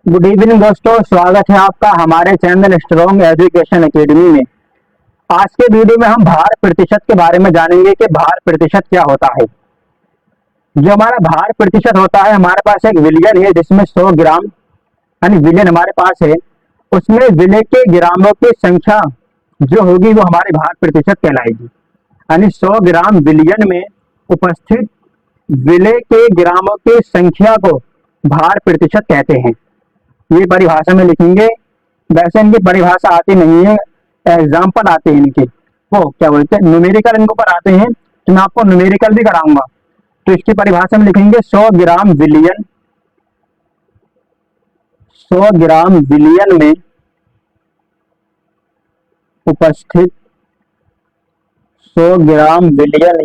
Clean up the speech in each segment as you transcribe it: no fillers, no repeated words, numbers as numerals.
Good evening दोस्तों, स्वागत है आपका हमारे चैनल स्ट्रॉन्ग एजुकेशन एकेडमी में। आज के वीडियो में हम भार प्रतिशत के बारे में जानेंगे कि भार प्रतिशत क्या होता है। जो हमारा भार प्रतिशत होता है, हमारे पास एक विलियन है जिसमें 100 ग्राम यानी विलियन हमारे पास है। उसमें विले के ग्रामों की संख्या जो होगी वो हमारे भार प्रतिशत कहलाएगी। यानी 100 ग्राम विलियन में उपस्थित विले के ग्रामों की संख्या को भार प्रतिशत कहते हैं। ये परिभाषा में लिखेंगे। वैसे इनकी परिभाषा आती नहीं है, एग्जाम्पल आते हैं इनके, वो क्या बोलते हैं न्यूमेरिकल इनको पर आते हैं, तो मैं आपको न्यूमेरिकल भी कराऊंगा। तो इसकी परिभाषा में लिखेंगे 100 ग्राम विलियन। 100 ग्राम विलियन में उपस्थित 100 ग्राम विलियन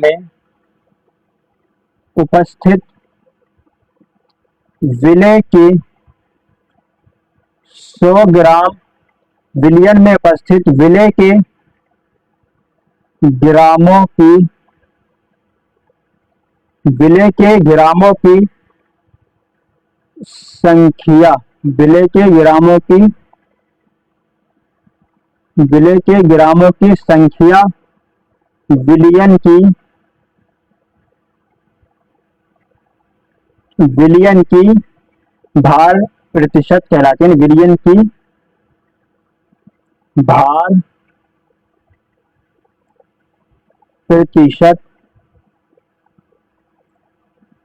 में उपस्थित विले की 100 ग्राम विलियन में उपस्थित विले के ग्रामों की संख्या विले के ग्रामों की संख्या विलियन की भार प्रतिशत कहलाती है। विलियन की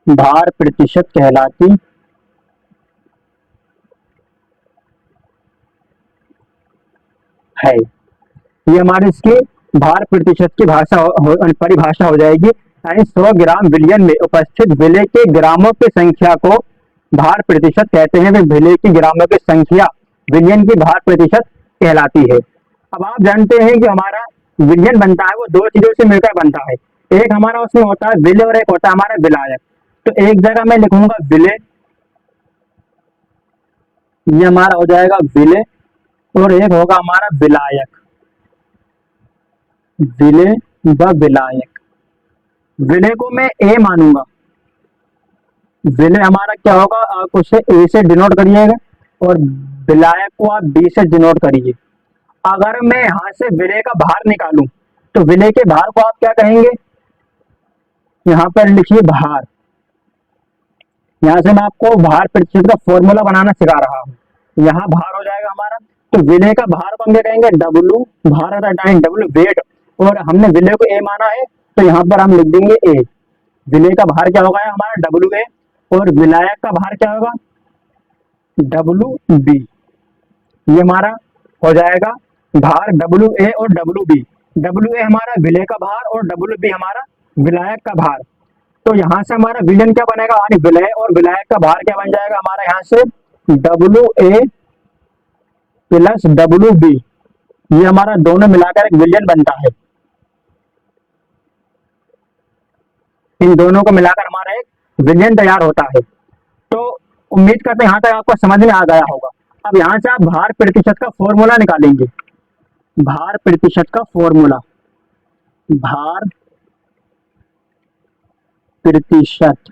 भार प्रतिशत कहलाती है। ये हमारी इसकी भार प्रतिशत की परिभाषा हो जाएगी। यानी 100 ग्राम विलियन में उपस्थित विले के ग्रामों की संख्या को भार प्रतिशत कहते हैं। वे विले की ग्रामों की संख्या विलियन की भार प्रतिशत कहलाती है। अब आप जानते हैं कि हमारा विलियन बनता है वो दो चीजों से मिलकर बनता है। एक हमारा उसमें होता है विले और एक होता है हमारा विलायक। तो एक जगह मैं लिखूंगा विले, ये हमारा हो जाएगा विले, और एक होगा हमारा विलायक। विले व विलायक। विले को मैं ए मानूंगा। विले हमारा क्या होगा, आप उसे ए से डिनोट करिएगा और विलायक को आप बी से डिनोट करिए। अगर मैं यहां से विले का भार निकालूं तो विले के भार को आप क्या कहेंगे, यहां पर लिखिए भार। यहां से मैं आपको भार प्रतिशत का फॉर्मूला बनाना सिखा रहा हूं। यहाँ भार हो जाएगा हमारा, तो विले का भार को हम क्या कहेंगे, डब्लू। भार होता है टाइम डब्लू वेट, और हमने विले को ए माना है तो यहाँ पर हम लिख देंगे ए। विले का भार क्या होगा हमारा डब्लू ए, और विलायक का भार क्या होगा डब्लू बी। ये हमारा हो जाएगा भार डब्लू ए और डब्लू बी। डब्लू ए हमारा विले का भार और डब्लू बी हमारा विलायक का भार। तो यहाँ से हमारा विलियन क्या बनेगा, यानी विलय और विलायक का भार क्या बन जाएगा हमारा, यहाँ से W A plus W B. ये हमारा दोनों मिलाकर एक विलियन बनता है। इन दोनों को मिलाकर हमारा एक विलियन तैयार होता है। तो उम्मीद करते हैं यहाँ तक आपको समझ में आ गया होगा। अब यहाँ से आप भार प्रतिशत का फॉर्मूला निकालेंगे। भार प्रतिशत का फॉर्मूला, भार प्रतिशत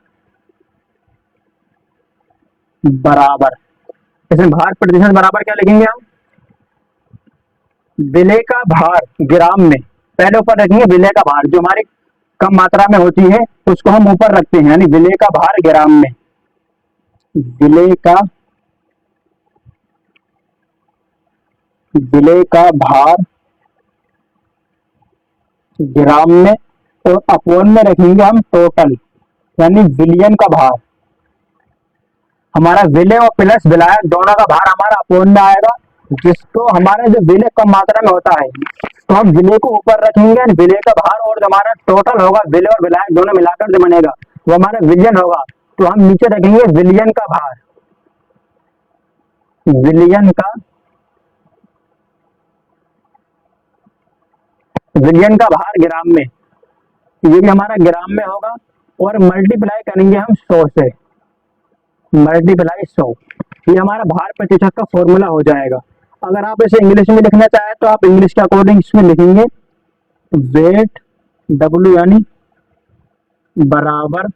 बराबर, इसमें भार प्रतिशत बराबर क्या लिखेंगे हम, विले का भार ग्राम में। पहले ऊपर रखेंगे विले का भार, जो हमारी कम मात्रा में होती है उसको हम ऊपर रखते हैं, यानी विले का भार ग्राम में। विले का भार ग्राम में, और अपोन में रखेंगे हम टोटल, यानी विलियन का भार। हमारा विले और प्लस विलायक दोनों का भार हमारा अपोन में आएगा, जिसको हमारा जो विले कम मात्रा में होता है तो हम विले को ऊपर रखेंगे, विले का भार, और जो हमारा टोटल होगा विले और विलायक दोनों मिलाकर जो बनेगा वो हमारा विलियन होगा। तो हम नीचे रखेंगे विलियन का भार, विलियन का भार ग्राम में। ये भी हमारा ग्राम में होगा, और मल्टीप्लाई करेंगे हम 100 से, मल्टीप्लाई 100। ये हमारा भार प्रतिशत का फॉर्मूला हो जाएगा। अगर आप इसे इंग्लिश में लिखना चाहें तो आप इंग्लिश के अकॉर्डिंग इसमें लिखेंगे वेट डब्ल्यू यानी बराबर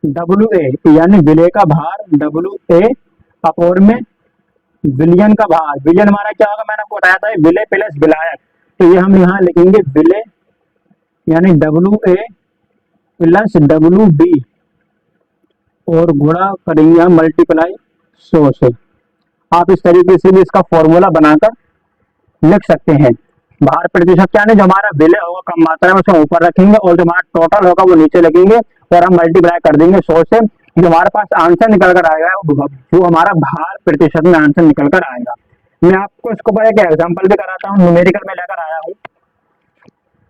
डब्ल्यू ए, यानी विले का भार डब्ल्यू ए अपोन में विलयन का भार। विलयन हमारा क्या होगा, मैंने आपको बताया था विलय प्लस विलायक, तो ये हम यहाँ लिखेंगे विलय यानी WA प्लस WB और गुणा करेंगे हम मल्टीप्लाई 100 से। आप इस तरीके से भी इसका फॉर्मूला बनाकर लिख सकते हैं। भार प्रतिशत क्या है, जो हमारा विलय होगा कम मात्रा में उसको ऊपर रखेंगे और जो हमारा टोटल होगा वो नीचे लगेंगे और हम मल्टीप्लाई कर देंगे 100 से। जो हमारे पास आंसर निकल कर आएगा जो हमारा भार प्रतिशत में आंसर निकल कर आएगा। मैं आपको इसको पर एक एग्जाम्पल भी कराता हूँ, न्यूमेरिकल में लेकर आया हूँ।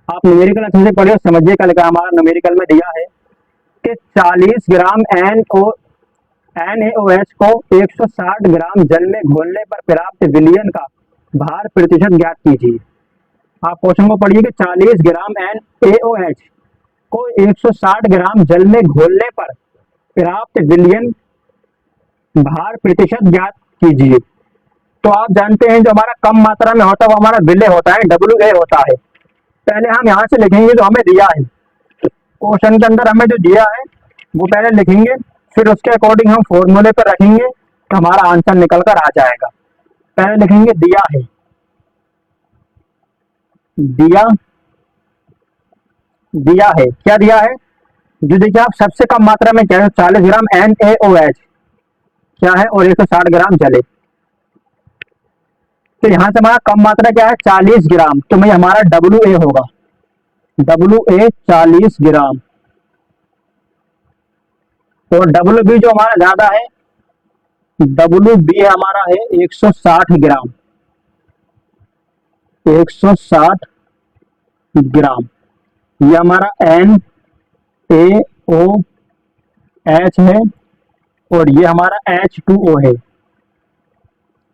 आप न्यूमेरिकल अच्छे से पढ़िए, समझिए क्या लिखा हमारा न्यूमेरिकल में दिया है कि 40 ग्राम NaOH को 160 ग्राम जल में घोलने पर प्राप्त विलयन का भार प्रतिशत ज्ञात कीजिए। आप क्वेश्चन को पढ़िए कि 40 ग्राम NaOH को 160 ग्राम जल में घोलने पर प्राप्त विलयन भार प्रतिशत ज्ञात कीजिए। तो आप जानते हैं जो हमारा कम मात्रा में होता है वो हमारा विलय होता है, WA होता है। पहले हम यहाँ से लिखेंगे जो हमें दिया है, क्वेश्चन के अंदर हमें जो दिया है वो पहले लिखेंगे, फिर उसके अकॉर्डिंग हम फॉर्मूले पर रखेंगे तो हमारा आंसर निकल कर आ जाएगा। पहले लिखेंगे दिया है, दिया है क्या दिया है, जो देखिए आप सबसे कम मात्रा में क्या है 40 ग्राम NaOH क्या है और 160 ग्राम जले। तो यहां से हमारा कम मात्रा क्या है 40 ग्राम, तो मैं हमारा WA होगा, WA 40 ग्राम और WB जो हमारा ज्यादा है WB हमारा है 160 ग्राम, 160 ग्राम। ये हमारा NaOH है और ये हमारा H2O है,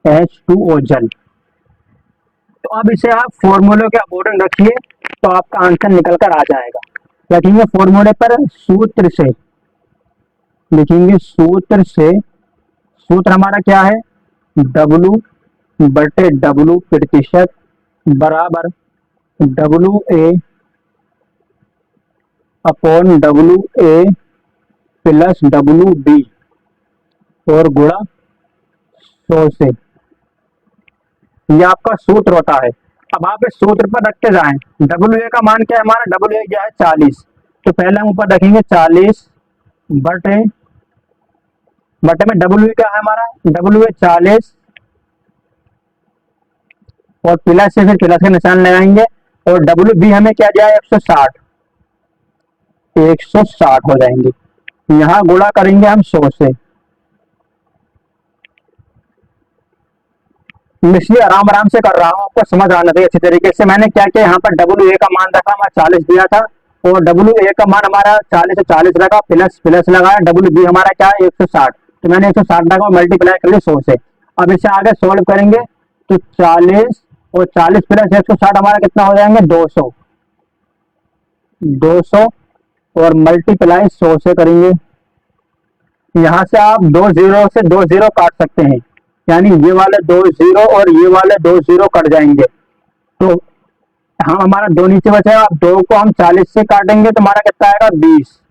H2O जल। तो अब इसे आप फॉर्मूले के अकॉर्डिंग रखिए तो आपका आंसर निकल कर आ जाएगा। रखेंगे फॉर्मूले पर, सूत्र से लिखेंगे, सूत्र से, सूत्र हमारा क्या है W/W प्रतिशत बराबर WA upon WA plus WB और गुणा 100 से। ये आपका सूत्र होता है। अब आप इस सूत्र पर रखते जाएं, WA का मान क्या है हमारा, WA क्या है 40, तो पहले हम ऊपर रखेंगे 40 बटे में WA क्या है हमारा, WA 40 और प्लस से फिर प्लस का निशान लगाएंगे और WB हमें क्या दिया है 160 हो जाएंगे। यहाँ गुणा करेंगे हम 100 से। इसलिए आराम आराम से कर रहा हूँ, आपको समझ आना चाहिए अच्छी तरीके से। मैंने क्या किया, यहाँ पर WA का मान रखा, मैं 40 दिया था और WA का मान हमारा 40 से 40 लगा, प्लस लगाया, WB हमारा क्या है 160, तो मैंने 160 लगा मल्टीप्लाई कर लिया 100 से। अब इसे आगे सोल्व करेंगे तो 40 और 40 प्लस 160 हमारा कितना हो जाएंगे 200 और मल्टीप्लाई 100 से करेंगे। यहाँ से आप 2 0 से 2 0 काट सकते हैं, यानी ये वाले 2 0 और ये वाले 2 0 कट जाएंगे। तो हम हमारा 2 नीचे बचेगा, अब 2 को हम 40 से काटेंगे तो हमारा कितना आएगा 20,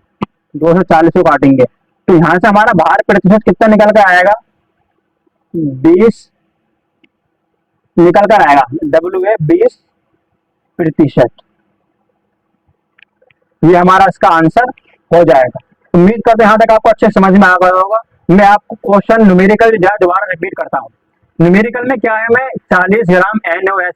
2 से 40 को काटेंगे तो यहाँ से हमारा भार प्रतिशत कितना निकल कर आएगा 20 निकल कर आएगा, WA 20%। ये हमारा इसका आंसर हो जाएगा। उम्मीद करते हैं यहाँ तक आपको अच्छे समझ में आ गया होगा। मैं आपको क्वेश्चन न्यूमेरिकल दोबारा रिपीट करता हूँ। न्यूमेरिकल में क्या है, मैं 40 ग्राम NaOH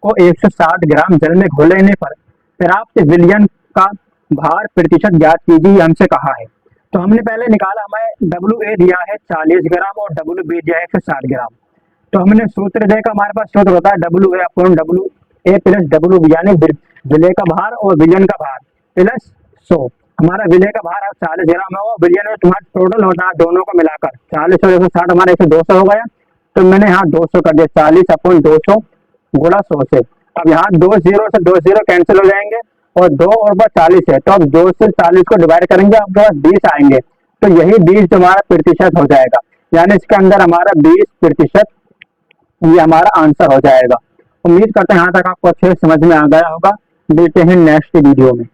को 160 ग्राम जल में घोलने पर प्राप्त विलयन का भार प्रतिशत ज्ञात कीजिए हमसे कहा है। तो हमने पहले निकाला, हमें WA दिया है 40 ग्राम और WB दिया है 160 ग्राम। तो हमने सूत्र देखा, हमारे पास सूत्र होता है WA upon WA plus WB यानी विलय का भार और विलयन का भार प्लस 100। हमारा विलय का भार 40 ग्राम है, विलयन में तुम्हारा टोटल होता है दोनों को मिलाकर 40 और 160 हमारा 200 हो गया, तो मैंने यहाँ 200 कर दिया, 40 अपॉन 200 गुणा 100 से। अब यहाँ 2 0 से 2 0 कैंसिल हो जाएंगे और 2 और 40 है, तो अब 2 से 40 को डिवाइड करेंगे, आपके पास 20 आएंगे, तो यही 20 हमारा प्रतिशत हो जाएगा, यानी इसके अंदर हमारा 20% ये हमारा आंसर हो जाएगा। उम्मीद करते हैं यहाँ तक आपको अच्छे से समझ में आ गया होगा। मिलते हैं नेक्स्ट वीडियो में।